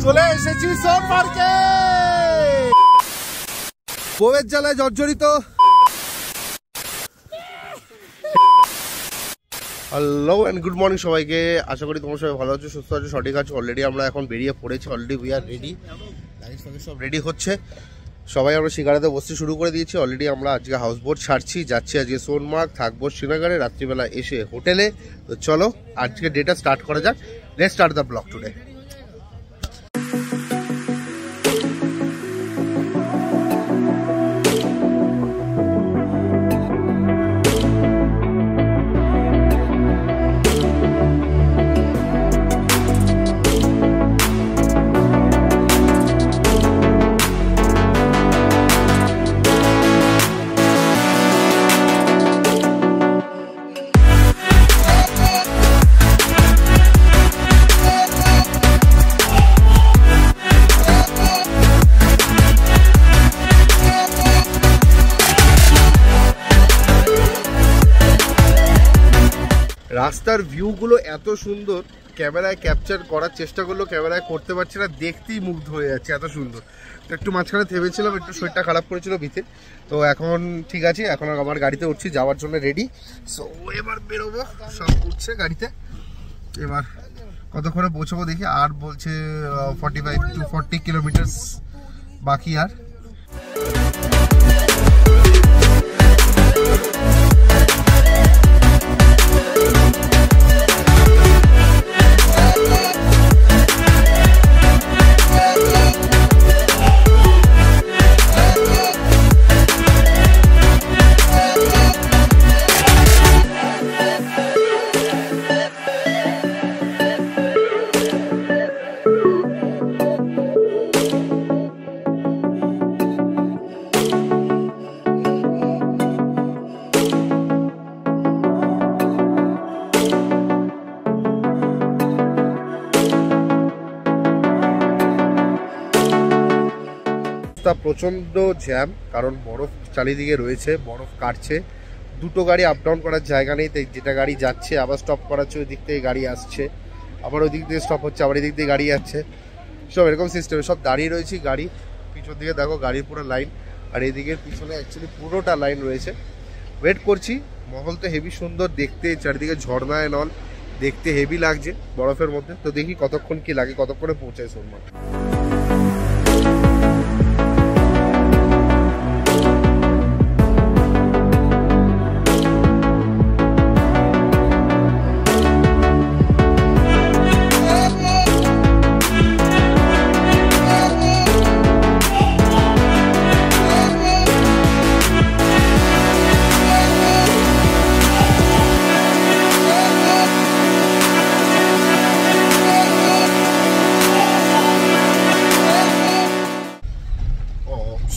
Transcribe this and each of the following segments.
চলে এসেছি সোনমার্গে। বউয়ের জ্বালায় জর্জরিত। হ্যালো এন্ড গুড মর্নিং সবাইকে। আশা করি তোমরা সবাই ভালো আছো, সুস্থ আছো, সঠিক আছো। অলরেডি আমরা এখন বেরিয়ে পড়েছি। Already we are ready. গাড়ির সঙ্গে সব রেডি হচ্ছে। সবাই আমরা শিকারাতে বসতে শুরু করে দিয়েছি। অলরেডি আমরা আজকে হাউস বোট ছাড়ছি, যাচ্ছি আজকে সোনমার্গ, থাকবো শ্রীনগরে, রাত্রিবেলা এসে হোটেলে। তো চলো আজকে ডেটা স্টার্ট করা যাক। Let's start the blog today. রাস্তার ভিউগুলো এত সুন্দর, ক্যামেরায় ক্যাপচার করার চেষ্টা করলেও ক্যামেরায় করতে পারছি না, দেখতেই মুগ্ধ হয়ে যাচ্ছে, এত সুন্দর। তো একটু মাঝখানে থেমেছিলাম, একটু শরীরটা খারাপ করেছিল ভিতে। তো এখন ঠিক আছে, এখন আমার গাড়িতে উঠছি, যাওয়ার জন্য রেডি। সো এবার বেরোবো, সব উঠছে গাড়িতে। এবার কতক্ষণে পৌঁছাবো দেখি। আর বলছে 45 to 40 কিলোমিটার্স বাকি। আর প্রচন্ড জ্যাম, কারণ বরফ চারিদিকে রয়েছে, বরফ কাটছে। দুটো গাড়ি আপ ডাউন করার জায়গা নেই, তাই যেটা গাড়ি যাচ্ছে আবার স্টপ করাচ্ছে, ওই দিক থেকে গাড়ি আসছে, আবার ওই দিক থেকে স্টপ হচ্ছে, আবার এই দিক দিয়ে গাড়ি যাচ্ছে, সব এরকম সিস্টেমে সব দাঁড়িয়ে রয়েছি। গাড়ি পিছন দিকে দেখো, গাড়ির পুরো লাইন, আর এইদিকের পিছনে অ্যাকচুয়ালি পুরোটা লাইন রয়েছে। ওয়েট করছি। মহল তো হেভি সুন্দর দেখতে, চারিদিকে ঝর্ণায় নল, দেখতে হেভি লাগছে বরফের মধ্যে। তো দেখি কতক্ষণ কি লাগে, কতক্ষণে পৌঁছায় সোনমার্গ।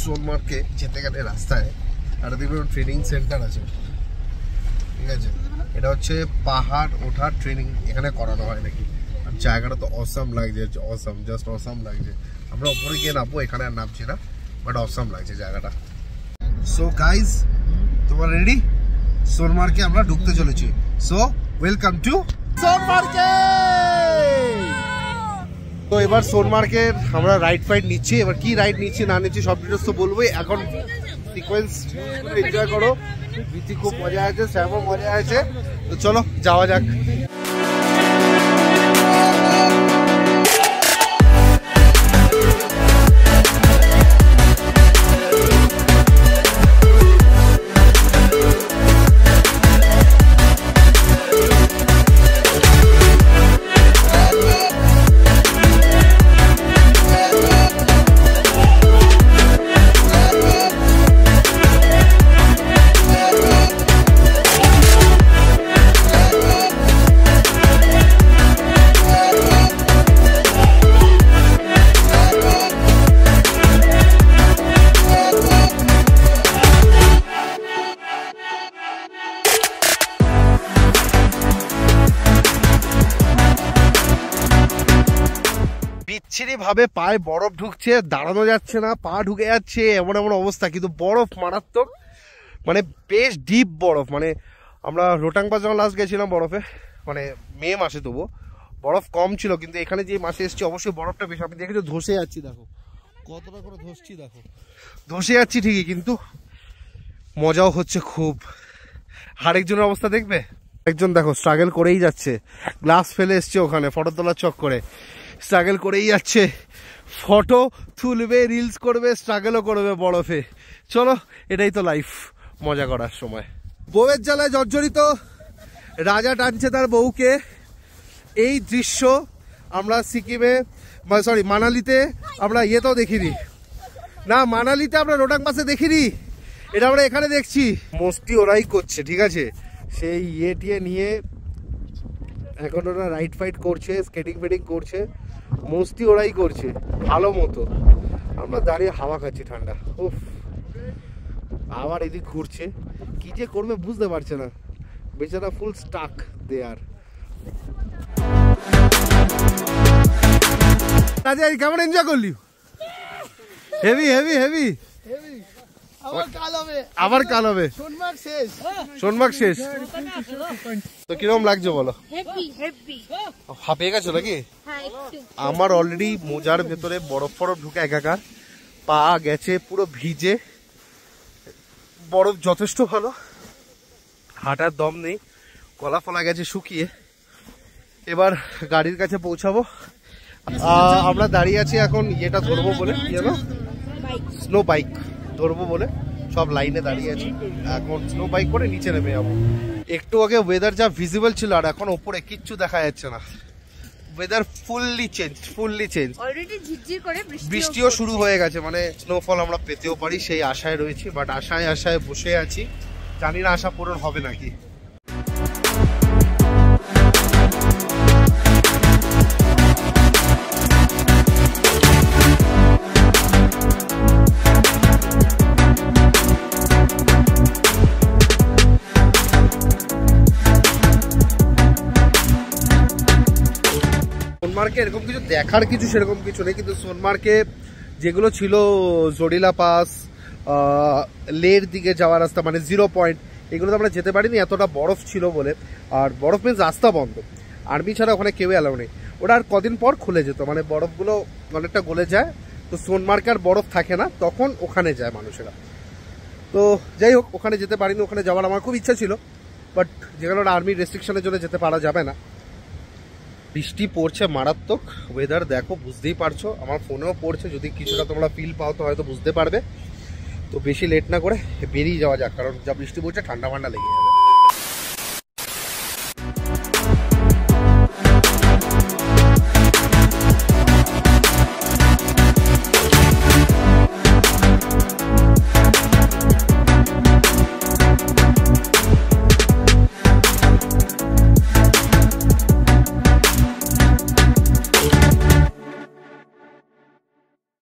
সোনমার্গে যেতে গেলে রাস্তায় একটা দেখবেন ট্রেনিং সেন্টার আছে, ঠিক আছে? এটা হচ্ছে পাহাড় ওঠার ট্রেনিং এখানে করানো হয় নাকি। আর জায়গাটা তো অসাম লাগছে, অসাম, জাস্ট অসাম লাগছে। আমরা ওপরে গিয়ে নামবো, এখানে আর নামছি না, বাট অসাম লাগছে জায়গাটা। সো গাইজ, তোমরা রেডি? সোনমার্গে আমরা ঢুকতে চলেছি। সো ওয়েলকাম টু সোনমার্গে। তো এবার সোনমার্গের আমরা রাইড ফাইড নিচ্ছি। এবার কি রাইড নিচ্ছি না নিচ্ছি সব ডিটেলস তো বলবোই। এখন সিকোয়েন্স এনজয় করো। বিতি খুব মজা আছে, স্যামও মজা আছে। তো চলো যাওয়া যাক। বিচ্ছিরি ভাবে পায়ে বরফ ঢুকছে, দাঁড়ানো যাচ্ছে না, পা ঢুকে যাচ্ছে, এমন এমন অবস্থা। কিন্তু বরফ মারাত্মক, মানে বেশ ডিপ বরফ। মানে আমরা রোটাং পাস যখন লাস্ট গেছিলাম বরফে, মানে মে মাসে, তবু বরফ কম ছিল, কিন্তু এখানে যে মাসে এসেছি অবশ্যই বরফটা বেশি। আমি দেখেছি ধসে যাচ্ছি, দেখো কতটা করে ধসছি, দেখো ধসে যাচ্ছি ঠিকই, কিন্তু মজাও হচ্ছে খুব। আরেকজনের অবস্থা দেখবে, একজন দেখো স্ট্রাগল করেই যাচ্ছে, গ্লাস ফেলে এসছে ওখানে ফটো তোলার চক্করে, স্ট্রাগল করেই যাচ্ছে, ফটো তুলবে, রিলস করবে, স্ট্রাগলও করবে বরফে। চলো, এটাই তো লাইফ, মজা করার সময়। বউয়ের জ্বালায় জর্জরিত রাজা টানছে তার বউকে। এই দৃশ্য আমরা সিকিমে, সরি মানালিতে আমরা ইয়েতেও দেখিনি, না মানালিতে আমরা রোটাং পাসে দেখিনি, এটা আমরা এখানে দেখছি। মস্তি ওরাই করছে, ঠিক আছে, সেই ইয়ে নিয়ে এখন ওরা রাইড ফাইট করছে, স্কেটিং ফেটিং করছে, মস্তি ওরাই করছে ভালো মতো। আমরা দাঁড়িয়ে হাওয়া খাচ্ছি ঠান্ডা। উফ, আবার এদিক ঘুরছে, কি যে করবে বুঝতে পারছে না, বেচারা ফুল স্টাক দেয়ার। কেমন এনজয় করলি? হেভি হেভি হেভি, আবার কাল হবে, সোনমার্গ শেষ। তো কিরকম লাগছে বলো? হাঁপিয়ে গেছো নাকি? আমার অলরেডি মোজার ভেতরে বরফ ফরফ ঢুকে একাকার, পা গেছে পুরো ভিজে, বরফ যথেষ্ট ভালো, হাঁটার দম নেই, গলা ফলা গেছে শুকিয়ে। এবার গাড়ির কাছে পৌঁছাবো। আমরা দাঁড়িয়ে আছি এখন, ইয়েটা ধরবো বলে, কি জানো, স্নো বাইক ধরবো বলে সব লাইনে দাঁড়িয়ে আছি। এখন স্নো বাইক করে নিচে নেমে যাবো। একটু আগে ওয়েদার যা ভিজিবল ছিল, আর এখন ওপরে কিচ্ছু দেখা যাচ্ছে না। Weather fully change. অলরেডি ঝিরঝির করে বৃষ্টিও শুরু হয়ে গেছে, মানে স্নোফল আমরা পেতেও পারি সেই আশায় রয়েছি। বাট আশায় বসে আছি, জানি না আশা পূরণ হবে নাকি। সোনমার্গে এরকম কিছু দেখার কিছু সেরকম কিছু নেই, কিন্তু সোনমার্গে যেগুলো ছিল জোডিলা পাস, লের দিকে যাওয়ার রাস্তা মানে 0 পয়েন্ট, এগুলো তো আমরা যেতে পারিনি, এতটা বরফ ছিল বলে। আর বরফ মিন্স রাস্তা বন্ধ, আর্মি ছাড়া ওখানে কেউ অ্যালাউ নেই। ওটা আর কদিন পর খুলে যেত, মানে বরফগুলো অনেকটা গলে যায়, তো সোনমার্গে আর বরফ থাকে না, তখন ওখানে যায় মানুষেরা। তো যাই হোক, ওখানে যেতে পারিনি, ওখানে যাওয়ার আমার খুব ইচ্ছা ছিল, বাট যেখানে ওটা আর্মির রেস্ট্রিকশনের জন্য যেতে পারা যাবে না। বৃষ্টি পড়ছে মারাত্মক, ওয়েদার দেখো বুঝতেই পারছো, আমার ফোনেও পড়ছে, যদি কিছুটা তোমরা ফিল পাও তো হয়তো বুঝতে পারবে। তো বেশি লেট না করে বেরিয়ে যাওয়া যাক, কারণ যা বৃষ্টি পড়ছে ঠান্ডা লেগে যাবে।